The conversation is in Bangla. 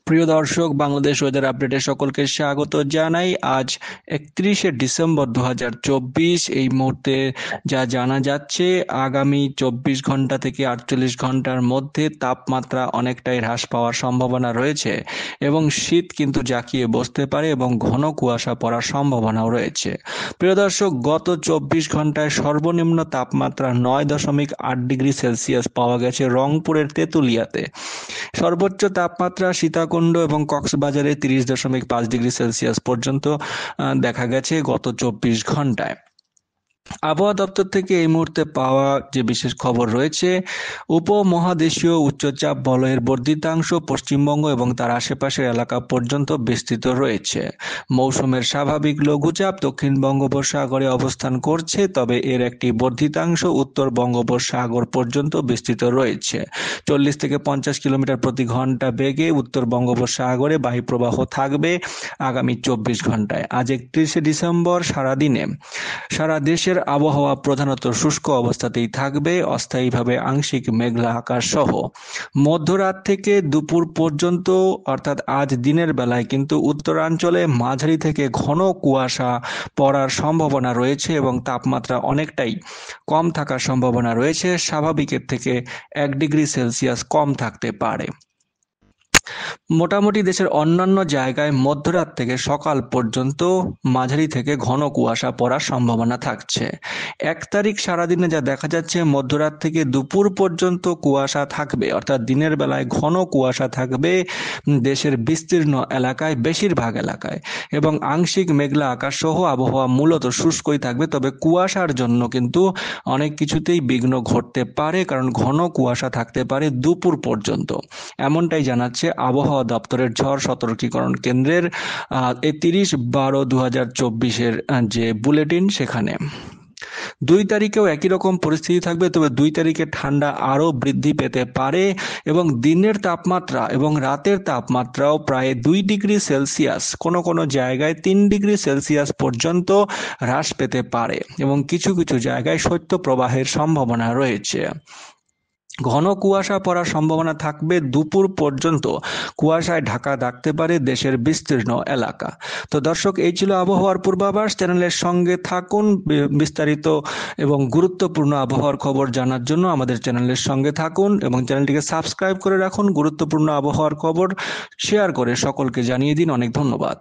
প্রিয় দর্শক, বাংলাদেশ ওয়েদার আপডেটে সকলকে স্বাগত জানাই। আজ 31শে ডিসেম্বর 2024। এই মুহূর্তে যা জানা যাচ্ছে, আগামী 24 ঘন্টা থেকে 48 ঘন্টার মধ্যে তাপমাত্রা অনেকটাই হ্রাস পাওয়ার সম্ভাবনা রয়েছে এবং শীত কিন্তু জাঁকিয়ে বসতে পারে এবং ঘন কুয়াশা পড়ার সম্ভাবনাও রয়েছে। প্রিয় দর্শক, গত 24 ঘন্টায় সর্বনিম্ন তাপমাত্রা 9.8 ডিগ্রি সেলসিয়াস পাওয়া গেছে রংপুরের তেঁতুলিয়াতে। সর্বোচ্চ তাপমাত্রা সীতাকুণ্ড এবং কক্সবাজারে 30.5 ডিগ্রি সেলসিয়াস পর্যন্ত দেখা গেছে গত 24 ঘন্টায়। আবহাওয়া দপ্তর থেকে এই মুহূর্তে পাওয়া যে বিশেষ খবর রয়েছে, উপমহাদেশীয় উচ্চচাপ বলয়ের বর্ধিতাংশ পশ্চিমবঙ্গ এবং তার আশেপাশের এলাকা পর্যন্ত বিস্তৃত রয়েছে। মৌসুমের স্বাভাবিক লঘুচাপ দক্ষিণ বঙ্গোপসাগরে অবস্থান করছে, তবে এর একটি বর্ধিতাংশ উত্তর বঙ্গোপসাগর পর্যন্ত বিস্তৃত রয়েছে। 40 থেকে 50 কিলোমিটার প্রতি ঘন্টা বেগে উত্তর বঙ্গোপসাগরে বায়ুপ্রবাহ থাকবে আগামী 24 ঘন্টায়। আজ 31শে ডিসেম্বর সারাদিনে সারা দেশের আবহাওয়া প্রধানত শুষ্ক অবস্থাতেই থাকবে, অস্থায়ীভাবে আংশিক মেঘলা আকাশ সহ। মধ্যরাত থেকে দুপুর পর্যন্ত অর্থাৎ আজ দিনের বেলায় কিন্তু উত্তরাঞ্চলে মাঝারি থেকে ঘন কুয়াশা পড়ার সম্ভাবনা রয়েছে এবং তাপমাত্রা অনেকটাই কম থাকার সম্ভাবনা রয়েছে। স্বাভাবিকের থেকে 1 ডিগ্রি সেলসিয়াস কম থাকতে পারে। মোটামুটি দেশের অন্যান্য জায়গায় মধ্যরাত থেকে সকাল পর্যন্ত মাঝারি থেকে ঘন কুয়াশা পড়ার সম্ভাবনা থাকছে। 1 তারিখ সারাদিনে যা দেখা যাচ্ছে, মধ্যরাত থেকে দুপুর পর্যন্ত কুয়াশা থাকবে, অর্থাৎ দিনের বেলায় ঘন কুয়াশা থাকবে দেশের বিস্তীর্ণ এলাকায়, বেশিরভাগ এলাকায়, এবং আংশিক মেঘলা আকাশ সহ আবহাওয়া মূলত শুষ্কই থাকবে। তবে কুয়াশার জন্য কিন্তু অনেক কিছুতেই বিঘ্ন ঘটতে পারে, কারণ ঘন কুয়াশা থাকতে পারে দুপুর পর্যন্ত, এমনটাই জানাচ্ছে আবহাওয়া দপ্তরের ঝড় সতর্কীকরণ কেন্দ্রের 30/12/2024 যে বুলেটিন, সেখানে। 2 তারিখেও একই রকম পরিস্থিতি থাকবে, তবে 2 তারিখে ঠান্ডা আরও বৃদ্ধি পেতে পারে এবং দিনের তাপমাত্রা এবং রাতের তাপমাত্রাও প্রায় 2 ডিগ্রি সেলসিয়াস, কোনো কোনো জায়গায় 3 ডিগ্রি সেলসিয়াস পর্যন্ত হ্রাস পেতে পারে এবং কিছু কিছু জায়গায় শৈত্যপ্রবাহের সম্ভাবনা রয়েছে। ঘন কুয়াশা পড়ার সম্ভাবনা থাকবে দুপুর পর্যন্ত। কুয়াশায় ঢাকা থাকতে পারে দেশের বিস্তীর্ণ এলাকা। তো দর্শক, এই ছিল আবহাওয়ার পূর্বাভাস। চ্যানেলের সঙ্গে থাকুন। বিস্তারিত এবং গুরুত্বপূর্ণ আবহাওয়ার খবর জানার জন্য আমাদের চ্যানেলের সঙ্গে থাকুন এবং চ্যানেলটিকে সাবস্ক্রাইব করে রাখুন। গুরুত্বপূর্ণ আবহাওয়ার খবর শেয়ার করে সকলকে জানিয়ে দিন। অনেক ধন্যবাদ।